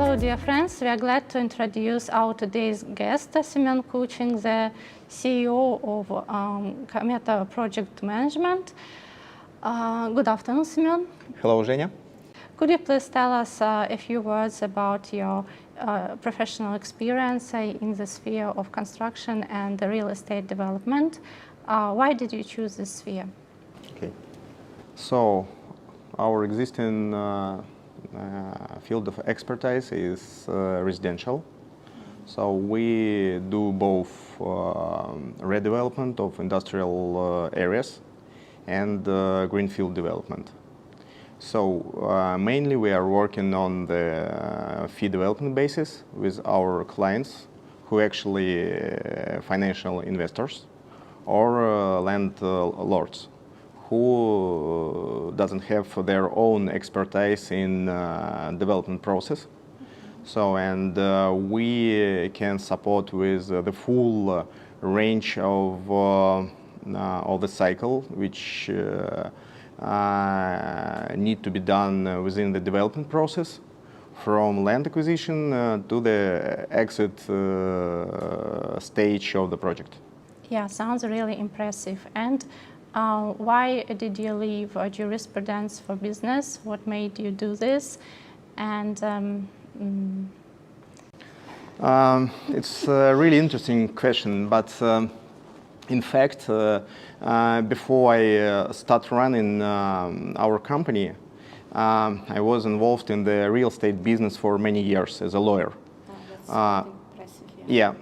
So, dear friends, we are glad to introduce our today's guest, Семен Кучин, the CEO of Комета Project Management. Good afternoon, Семен. Hello, Zhenya. Could you please tell us a few words about your professional experience in the sphere of construction and real estate development? Why did you choose this sphere? Okay. So, our existing field of expertise is residential. So we do both redevelopment of industrial areas and greenfield development. So mainly we are working on the fee development basis with our clients who actually financial investors or landlords who doesn't have their own expertise in development process. So, and we can support with the full range of the cycle, which need to be done within the development process, from land acquisition to the exit stage of the project. Yeah, sounds really impressive. And why did you leave jurisprudence for business? What made you do this? And it's a really interesting question, but in fact, before I start running our company, I was involved in the real estate business for many years as a lawyer. Oh, that's impressive. Yeah.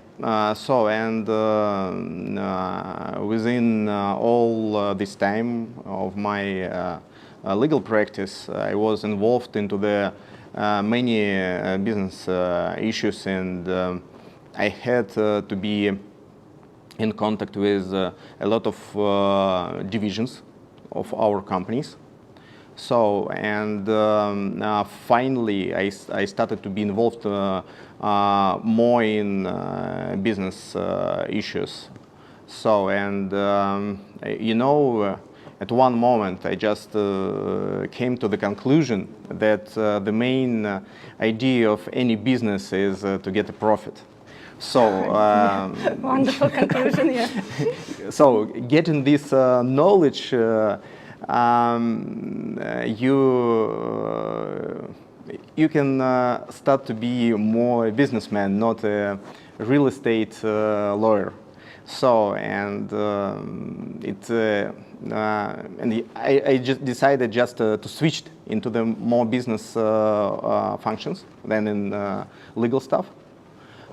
So, and within all this time of my legal practice, I was involved into the many business issues, and I had to be in contact with a lot of divisions of our companies. So, and finally I started to be involved more in business issues. So, and you know, at one moment I just came to the conclusion that the main idea of any business is to get a profit. So, wonderful conclusion, yeah. So, getting this knowledge, you can start to be more a businessman, not a real estate lawyer. So, and I just decided just to switch into the more business functions than in legal stuff.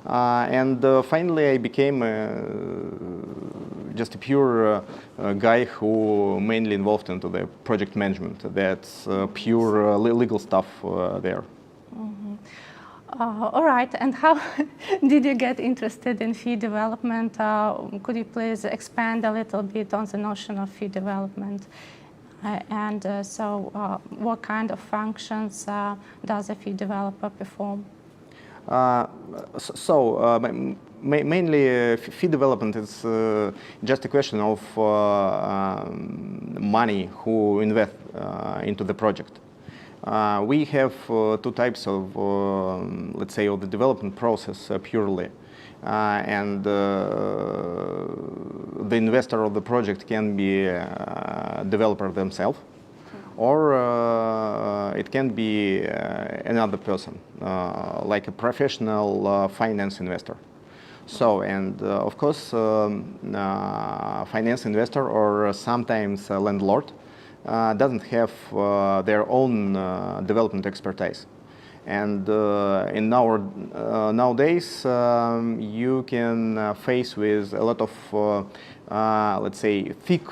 And finally I became just a pure guy who mainly involved into the project management. That's pure legal stuff there. Mm-hmm. All right, and how did you get interested in fee development? Could you please expand a little bit on the notion of fee development? What kind of functions does a fee developer perform? Mainly fee development is just a question of money who invest into the project. We have two types of, let's say, of the development process purely. And the investor of the project can be a developer themselves, or it can be another person, like a professional finance investor. So, and of course, finance investor or sometimes a landlord doesn't have their own development expertise. And in nowadays, you can face with a lot of, let's say, thick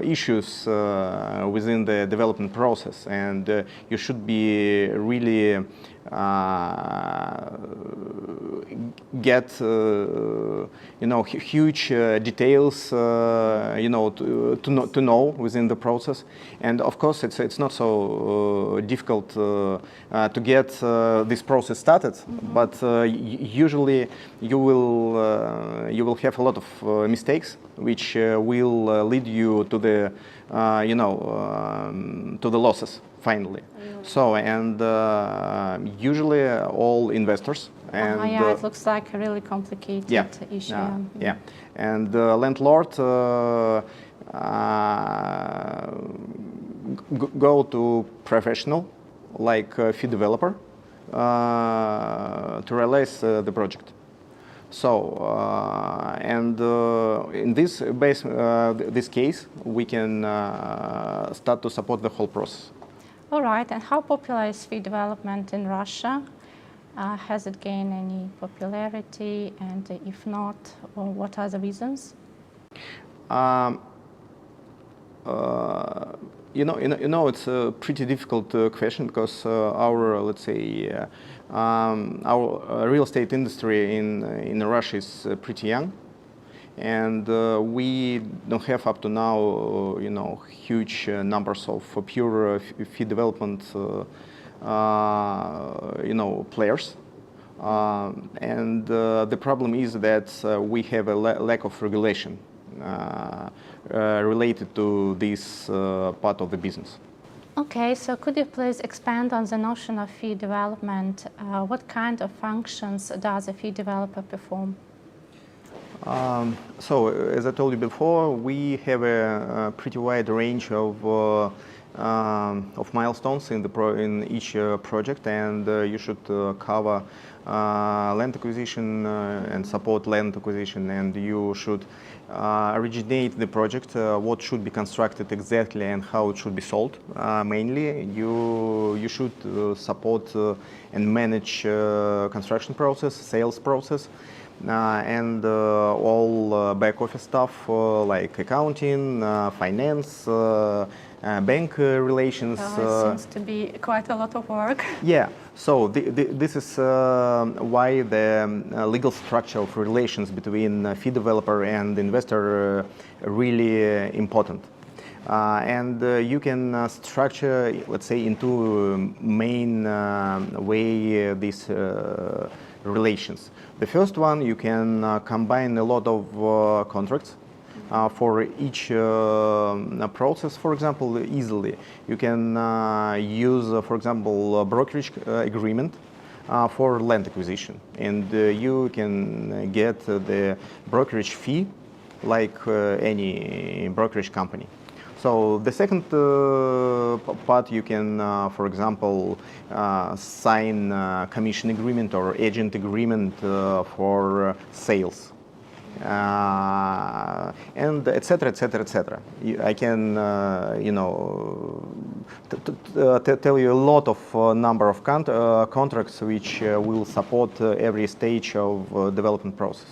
issues within the development process, and you should be really get huge details to know within the process. And of course it's not so difficult to get this process started. Mm-hmm. But usually you will have a lot of mistakes which will lead you to the to the losses finally. So, and usually all investors and yeah, it looks like a really complicated issue. Yeah, and landlord go to professional like fee-developer to realize the project. So, in this case, we can start to support the whole process. All right, and how popular is fee development in Russia? Has it gained any popularity, and if not, what are the reasons? It's a pretty difficult question because our, let's say, our real estate industry in Russia is pretty young, and we don't have up to now, huge numbers of pure fee development, players. And the problem is that we have a lack of regulation related to this part of the business. Okay, so could you please expand on the notion of fee development? What kind of functions does a fee developer perform? So, as I told you before, we have a pretty wide range of milestones in each project, and you should cover land acquisition and support land acquisition, and you should originate the project, what should be constructed exactly and how it should be sold. Mainly, you should support and manage construction process, sales process, and all back office stuff like accounting, finance, bank relations. It seems to be quite a lot of work. Yeah, so this is why the legal structure of relations between fee developer and investor really important. And you can structure, let's say, in two main way these relations. The first one, you can combine a lot of contracts for each process. For example, easily you can use, for example, a brokerage agreement for land acquisition, and you can get the brokerage fee like any brokerage company. So the second part, you can, for example, sign a commission agreement or agent agreement for sales, and etc., etc., etc. I can, tell you a lot of number of contracts which will support every stage of development process.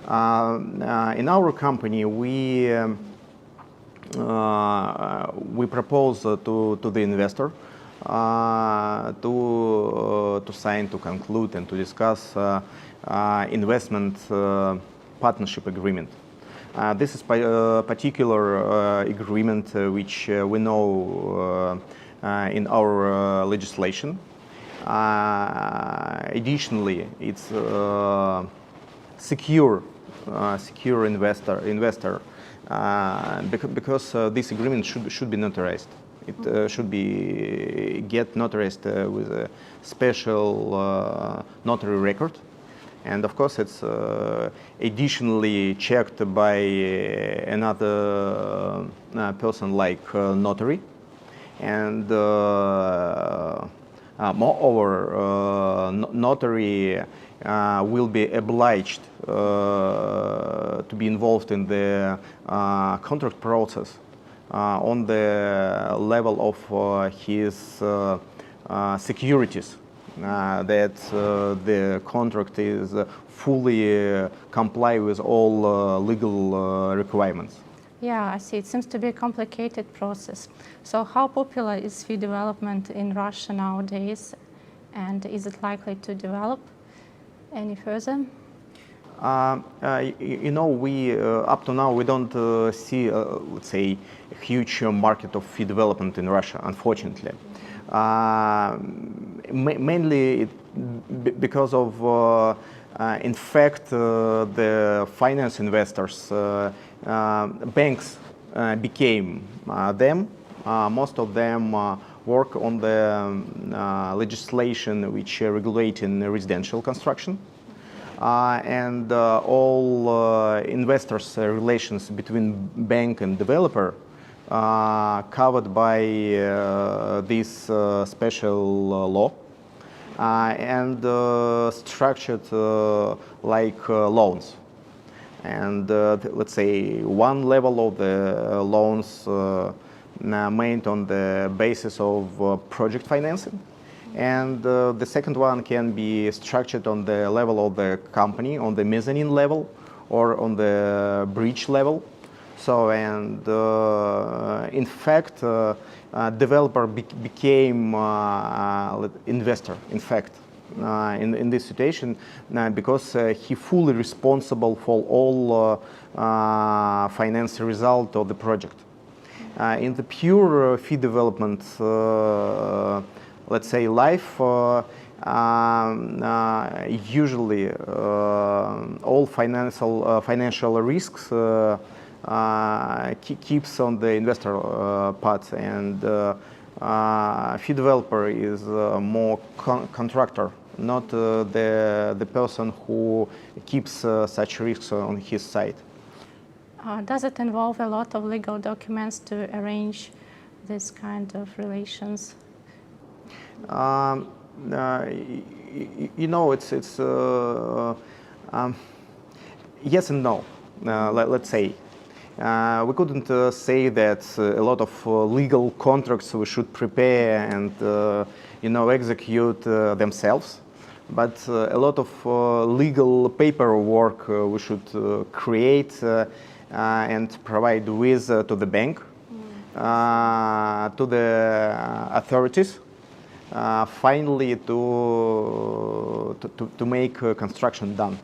In our company, we propose to the investor to sign, to conclude, and to discuss investment partnership agreement. This is a particular agreement which we know in our legislation. Additionally, it's secure investor. Because this agreement should be notarized. It should be notarized with a special notary record, and of course it's additionally checked by another person like notary, and moreover, notary will be obliged to be involved in the contract process on the level of his securities, that the contract is fully comply with all legal requirements. Yeah, I see. It seems to be a complicated process. So how popular is fee development in Russia nowadays, and is it likely to develop any further? We up to now we don't see, let's say, a huge market of fee development in Russia, unfortunately. Mainly because of, in fact, the finance investors, banks became them. Most of them work on the legislation which regulating residential construction. And all investors' relations between bank and developer covered by this special law and structured like loans. And let's say one level of the loans made on the basis of project financing. And the second one can be structured on the level of the company, on the mezzanine level or on the bridge level. So, and in fact, developer became investor, in fact, in this situation, because he fully responsible for all financial result of the project. In the pure fee development, let's say life, usually all financial risks keeps on the investor part, and fee developer is more contractor, not the person who keeps such risks on his side. Does it involve a lot of legal documents to arrange this kind of relations? You know, it's yes and no. Let's say we couldn't say that a lot of legal contracts we should prepare and you know, execute themselves, but a lot of legal paperwork we should create and provide with to the bank, to the authorities. Finally, to make construction done.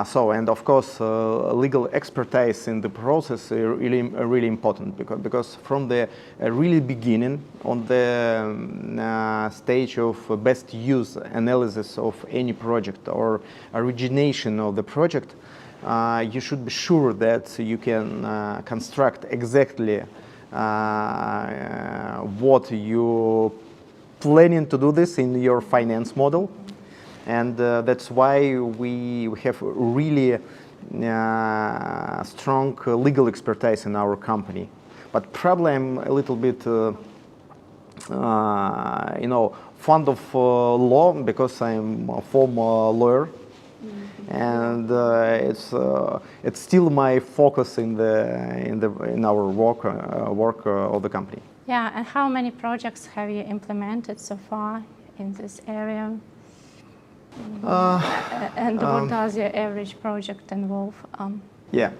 So, and of course, legal expertise in the process is really important, because from the really beginning, on the stage of best use analysis of any project or origination of the project, you should be sure that you can construct exactly what you planning to do this in your finance model, and that's why we have really strong legal expertise in our company. But probably I'm a little bit you know, fond of law, because I'm a former lawyer. And it's still my focus in our work of the company. Yeah, and how many projects have you implemented so far in this area? And what does your average project involve? Yeah,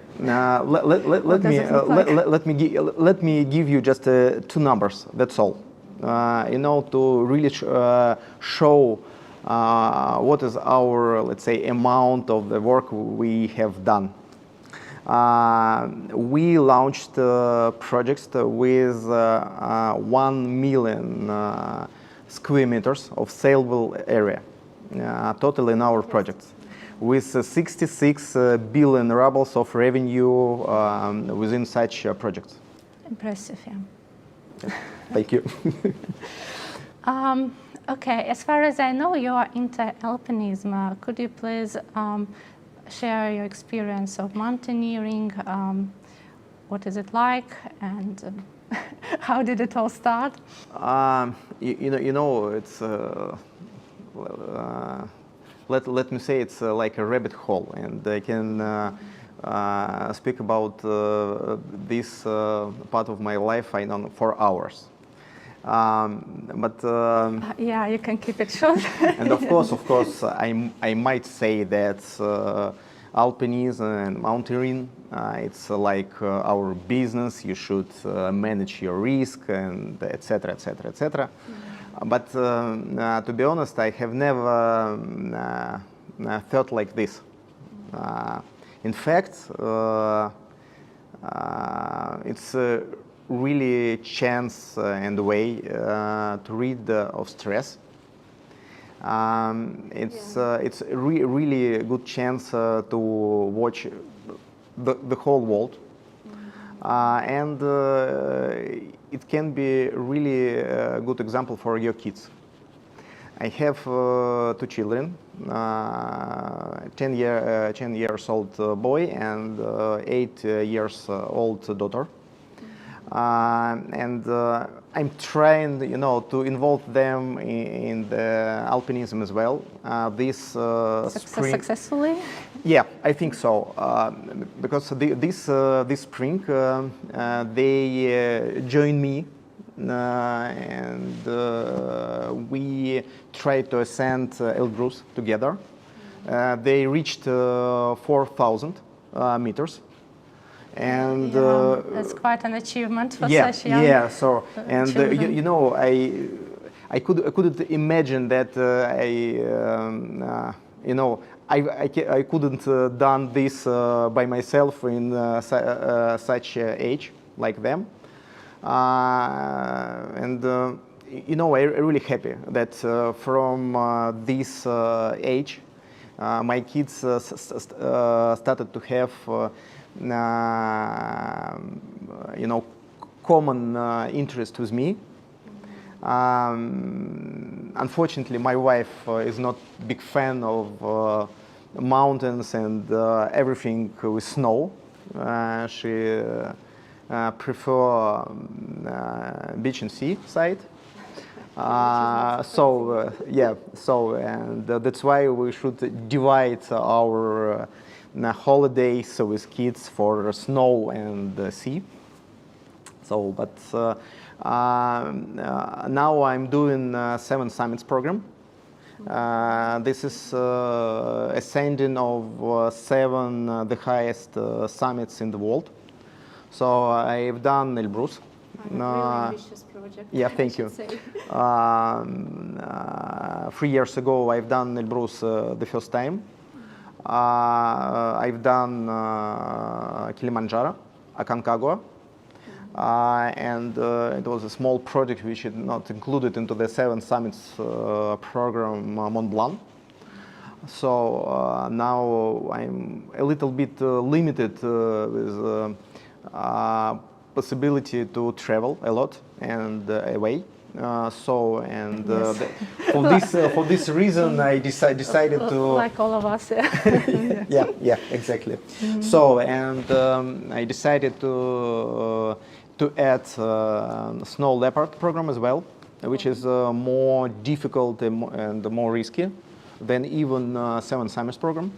let me give you just 2 numbers. That's all. You know, to really show what is our, let's say, amount of the work we have done. We launched projects with 1 million square meters of saleable area, total in our projects, with 66 billion rubles of revenue within such projects. Impressive, yeah. Thank you. Okay, as far as I know, you are into alpinism. Could you please share your experience of mountaineering? What is it like, and how did it all start? You know, it's let me say it's like a rabbit hole, and I can speak about this part of my life, I know, for hours. But yeah, you can keep it short. And of course, I might say that alpinism and mountaineering, it's like our business. You should manage your risk, and etc., etc., etc. But to be honest, I have never felt like this. In fact, it's really chance and way to rid of stress. It's really a good chance to watch the whole world. and it can be really a good example for your kids. I have 2 children, 10 years old boy and 8 years old daughter. And I'm trying, to involve them in the alpinism as well. This spring, successfully? Yeah, I think so. Because this spring they joined me, and we tried to ascend Elbrus together. They reached 4,000 meters. And that's quite an achievement for such young children. I couldn't imagine that I couldn't done this by myself in such age like them. I'm really happy that from this age my kids started to have common interest with me. Unfortunately, my wife is not a big fan of mountains and everything with snow. She prefer beach and sea side. And that's why we should divide our holidays with kids for snow and sea. Now I'm doing 7 summits program. This is ascending of 7 the highest summits in the world. So I've done Elbrus. Really ambitious project. Yeah, thank you. 3 years ago I've done Elbrus the first time. I've done Kilimanjaro, Aconcagua, and it was a small project which is not included into the 7 summits program, Mont Blanc. So now I'm a little bit limited with possibility to travel a lot and away. For this reason, I decided to, like all of us. yeah, exactly. Mm-hmm. So I decided to add snow leopard program as well, which is more difficult and more risky than even 7 summits program.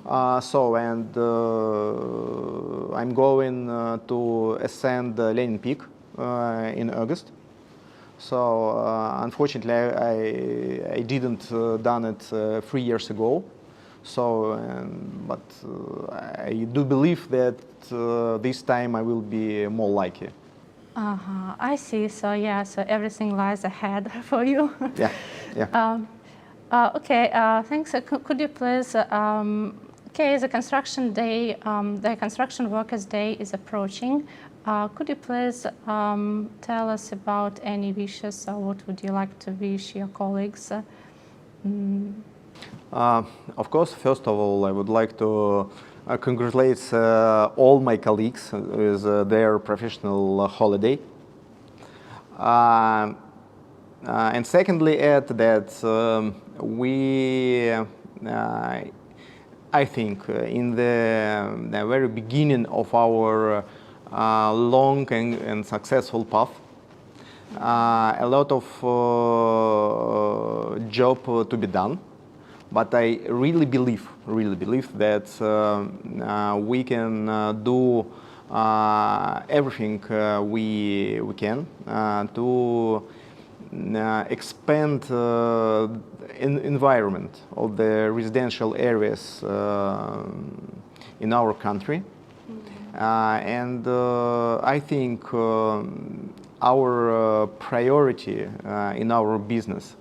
I'm going to ascend Lenin Peak in August. So unfortunately, I didn't done it 3 years ago. So, but I do believe that this time I will be more lucky. I see. So yeah, so everything lies ahead for you. Yeah. Okay. Thanks. Could you please? The construction day, the construction workers' day is approaching. Could you please tell us about any wishes, or what would you like to wish your colleagues? Of course, first of all, I would like to congratulate all my colleagues with their professional holiday. And secondly, add that I think in the very beginning of our long and successful path, a lot of job to be done, but I really believe that we can do everything we can to expand environment of the residential areas in our country. And I think our priority in our business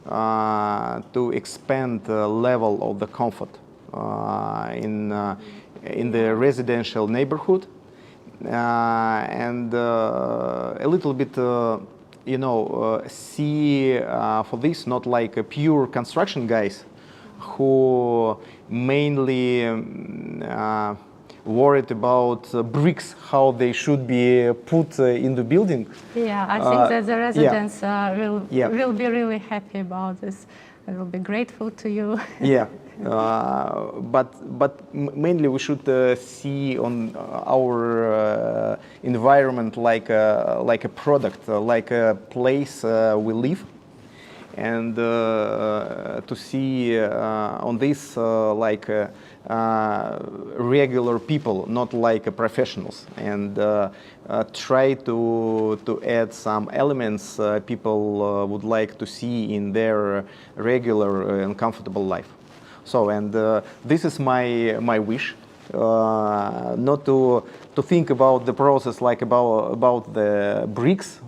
to expand the level of the comfort in the residential neighborhood, and a little bit see for this not like a pure construction guys who mainly worried about bricks, how they should be put in the building. Yeah, I think that the residents Yeah. will be really happy about this and will be grateful to you. Yeah, but mainly we should see on our environment like a product, like a place we live, and to see on this like regular people, not like professionals, and try to add some elements people would like to see in their regular and comfortable life. So, and this is my wish, not to think about the process like about the bricks,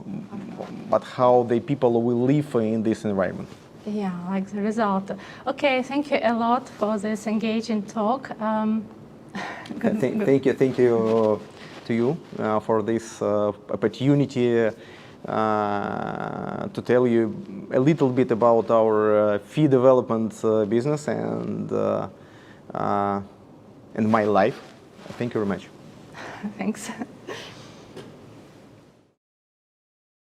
but how the people will live in this environment. Yeah, like the result. Okay, thank you a lot for this engaging talk. Thank you to you for this opportunity to tell you a little bit about our fee development business and my life. Thank you very much. Thanks.